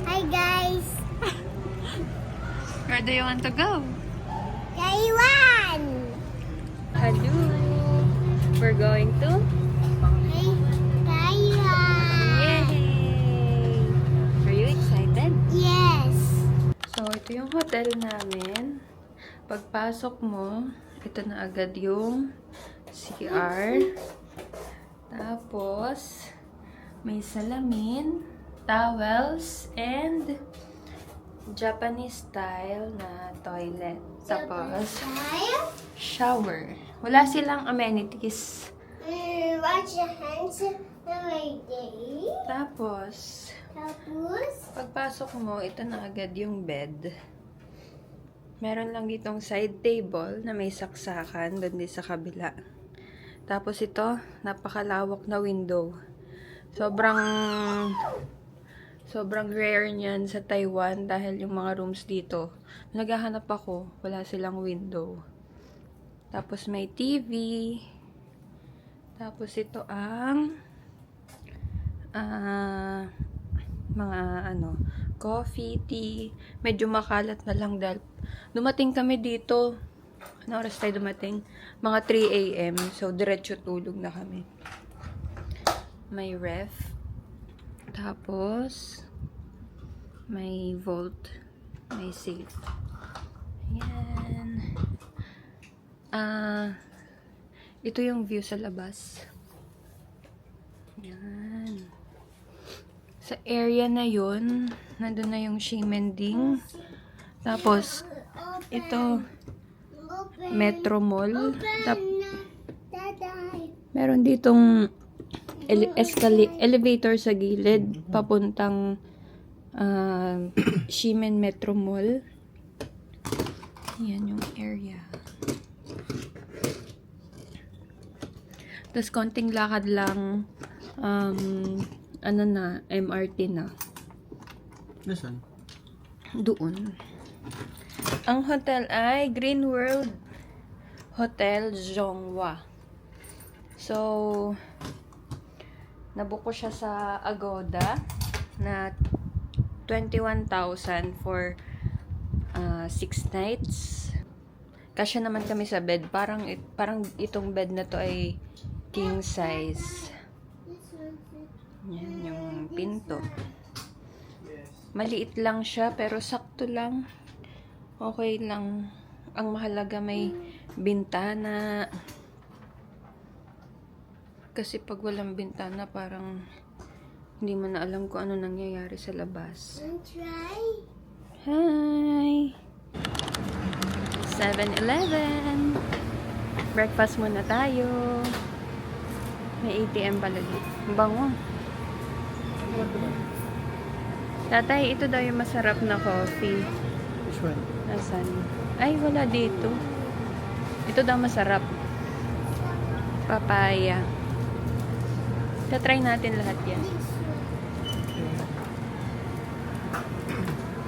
Hi guys! Where do you want to go? Taiwan! Hello! We're going to? Taiwan! Yay! Are you excited? Yes! So, ito yung hotel namin. Pagpasok mo, ito na agad yung CR. Tapos, may salamin, towels, and Japanese style na toilet. Tapos, shower. Wala silang amenities. Wash your hands every day. Tapos, pagpasok mo, ito na agad yung bed. Meron lang ditong side table na may saksakan doon din sa kabila. Tapos ito, napakalawak na window. Sobrang rare niyan sa Taiwan dahil yung mga rooms dito, naghahanap ako, wala silang window. Tapos may TV. Tapos ito ang mga coffee, tea. Medyo makalat na lang dahil dumating kami dito. Ano oras tayo dumating? Mga 3 a.m. So, diretso tulog na kami. May ref. Tapos, may vault. May safe. Ayan. Ito yung view sa labas. Ayan. Sa area na yun, nandun na yung Ximending. Tapos, ito, Metro Mall. Meron ditong elevator sa gilid, papuntang Ximen Metro Mall. Yan yung area. Tapos, konting lakad lang, MRT na. Nasaan? Doon. Ang hotel ay Green World Hotel Zhonghua. So, nabook ko siya sa Agoda na 21,000 for 6 nights. Kasya naman kami sa bed. Parang itong bed na to ay king size. Yan yung pinto. Maliit lang siya pero sakto lang. Okay lang. Ang mahalaga may bintana. Kasi pag walang bintana parang hindi mo na alam kung ano nangyayari sa labas. Hi! 7-Eleven! Breakfast muna tayo. May ATM pala dito. Bango. Tatay, ito daw yung masarap na coffee. Which one? Nasaan? Ay, wala dito. Ito daw masarap. Papaya. Tatry natin lahat yan.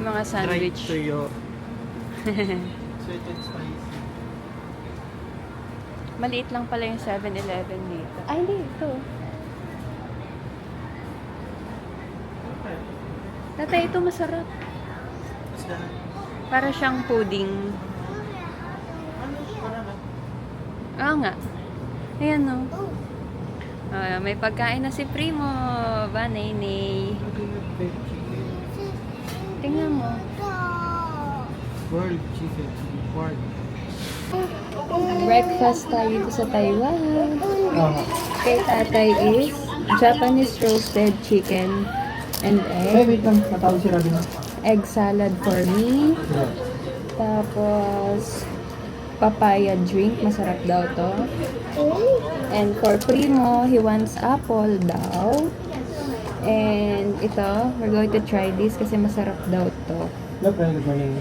Mga sandwich. Try tuyo. Sweet and spicy. Maliit lang pala yung 7-Eleven dito. Ay, hindi. Ito. Tatay, ito masarap. What's that? Para siyang pudding. Nga. Ayan, no. May pagkain na si Primo. Ba, Nene? Tingnan mo. Boiled chicken. Pork. Breakfast tayo dito sa Taiwan. Kay tatay is Japanese roasted chicken and egg. Wait lang. Matawag si Robin. Egg salad for me. Tapos, papaya drink. Masarap daw to. And for Primo, he wants apple daw. And ito, we're going to try this kasi masarap daw to. Look, good morning.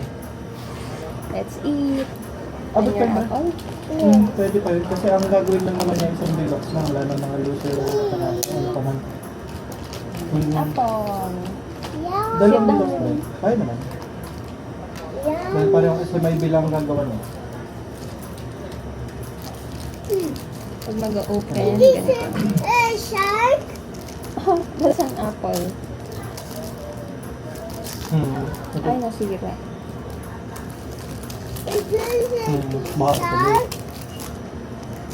Let's eat. Abot And ka your ba? apple. Pwede pa yun. Kasi ang gagawin lang naman niya isang delux na wala ng mga luto. Ano pa man. Apple. Dalawang delux ba? Kaya naman. Dahil pareho kasi may bilang gagawa niya. Pag mag-open, ganito. Shark? Oh, that's an apple. Ay, nasira. Baka tuloy.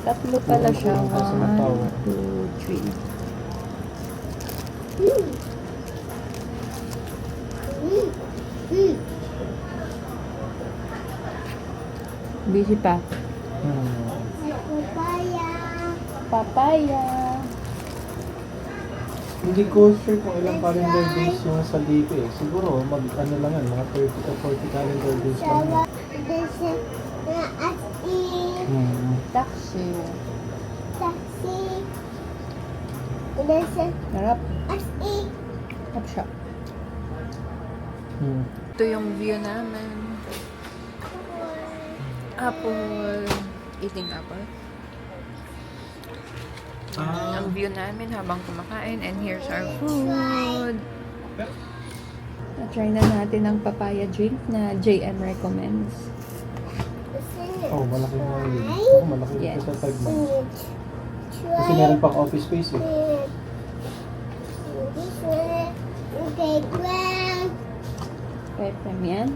Tatlo pala siya. Kasi natawa. 1, 2, 3. Busy pa. Papaya. Papaya. Hindi ko sure kung ilang calendar days yung sa DP eh. Siguro ano lang yan, mga 30 to 40 calendar days lang yan. This is taxi. Taxi. Taxi. This is Narap. taxi. Harap siya. Ito yung view namin. Apple. Eating apple. Ang view namin habang kumakain. And here's our food. Na-try na natin ang papaya drink na JM recommends. Oh, malaki nga yun. Oh, malaki Yes. ito sa 5 months. Kasi meron pang office space eh. This one. Okay, grand. Pepem yan.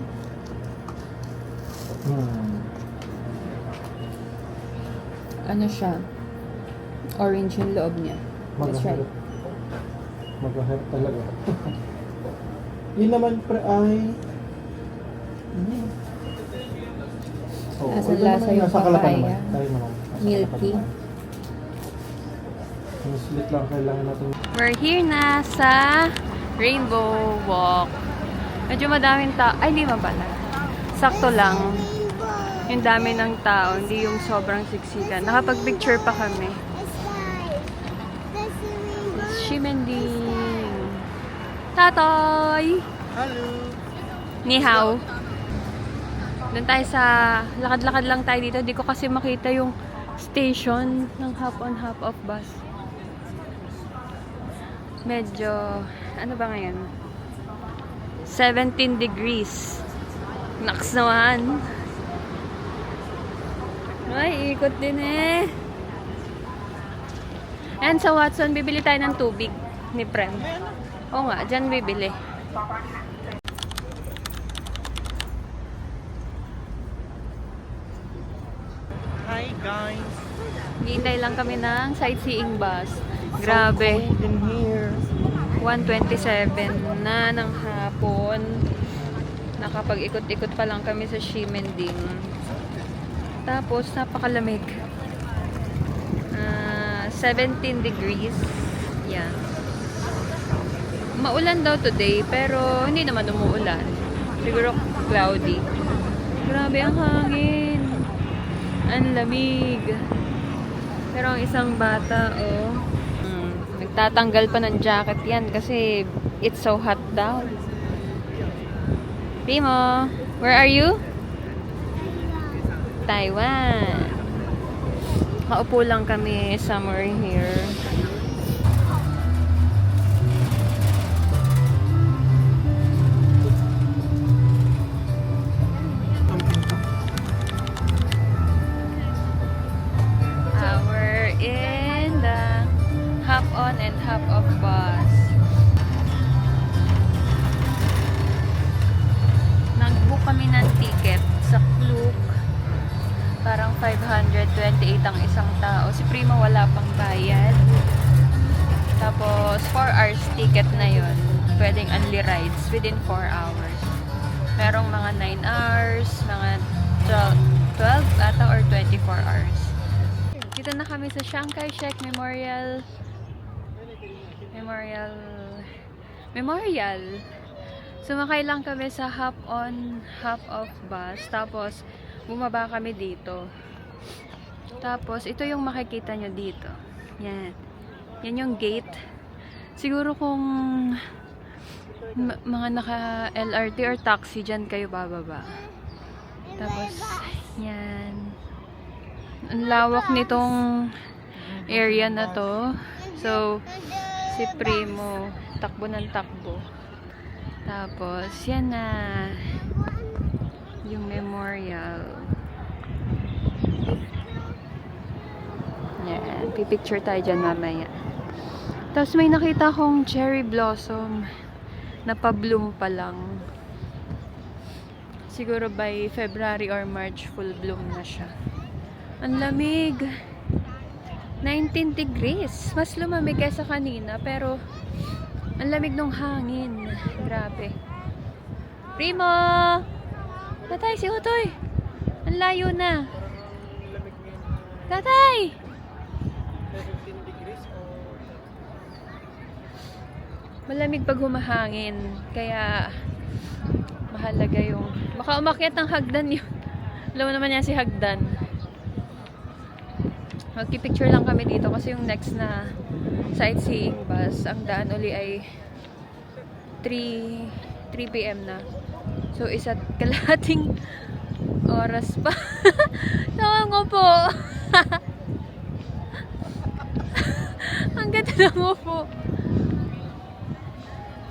Ano siya? Orange yung loob niya. Let's try. Magahirap. Magahirap talaga. Yun naman pre ay... Oh, Asan ito lasa naman, yung nasa Kalapan papaya? naman. Tayo naman. Nasa Milky. Kalapan naman. Yung split lang kailangan natin. We're here na sa Rainbow Walk. Medyo madaming tao. Ay, di ba pala? Sakto lang. Yung dami ng tao, hindi yung sobrang siksikan. Nakapag-picture pa kami. Shimending. Tatoy! Hello! Ni hao. Doon tayo sa... Lakad-lakad lang tayo dito. Di ko kasi makita yung station ng hop-on, hop-off bus. Medyo... Ano ba ngayon? 17 degrees. Naks naman. Ay, ikot din eh. And sa Watson, bibili tayo ng tubig ni Prem. Oo nga, dyan bibili. Hi guys! Hintay lang kami ng sightseeing bus. Grabe. In here. 1:27 na ng hapon. Nakapag-ikot-ikot pa lang kami sa Ximending. Tapos, napakalamig. 17 degrees. Yan. Maulan daw today, pero hindi naman umuulan. Siguro cloudy. Grabe ang hangin. Ang lamig. Pero ang isang bata, nagtatanggal pa ng jacket yan kasi it's so hot daw. Primo, where are you? Taiwan. Kaupo lang kami somewhere here. We're in the hop-on and hop-off bus. Nag-book kami ng ticket sa Klook. Parang 528 ang isang tao. Si Prima wala pang bayad. Tapos 4 hours ticket na yun. Pwedeng only rides within 4 hours. Merong mga 9 hours, mga 12 ata or 24 hours. Dito na kami sa Chiang Kai-shek Memorial. Sumakay lang kami sa hop-on, hop-off bus. Tapos, bumaba kami dito. Tapos, ito yung makikita nyo dito. Yan. Yan yung gate. Siguro kung mga naka-LRT or taxi, dyan kayo bababa. Tapos, yan. Ang lawak nitong area na to. So, si Primo, takbo ng takbo. Tapos, yan na. Yung memorial. Yan. Pipicture tayo dyan mamaya. Tapos may nakita akong cherry blossom na pa-bloom pa lang. Siguro by February or March, full bloom na siya. Ang lamig. 19 degrees. Mas lumamig kaysa kanina, pero ang lamig ng hangin. Grabe. Primo! Tatay, si Utoy! Ang layo na. Tatay! Malamig pag humahangin. Kaya mahalaga yung baka umakyat ng hagdan yun. Alam mo naman yan si hagdan. Magpipicture lang kami dito kasi yung next na sightseeing bus, ang daan uli ay 3 p.m. na. So, isa't kalahating oras pa. Tawag ko po. Ang ganda mo po.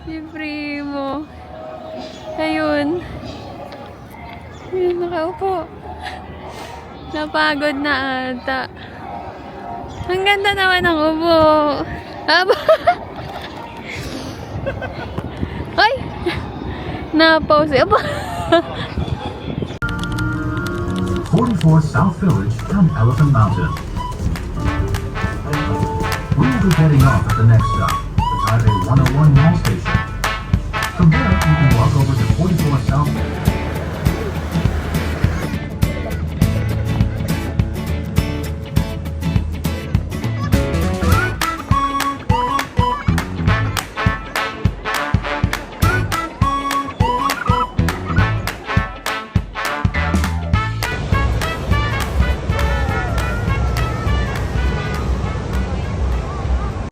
Si Primo. Ayun. Ayun, nakaupo. Napagod na ata. Ang ganda naman ng ubo. Aba. Ay! Na-pause. Aba. 44 South Village and Elephant Mountain. We will be heading off at the next stop, the Taipei 101 Mall Station.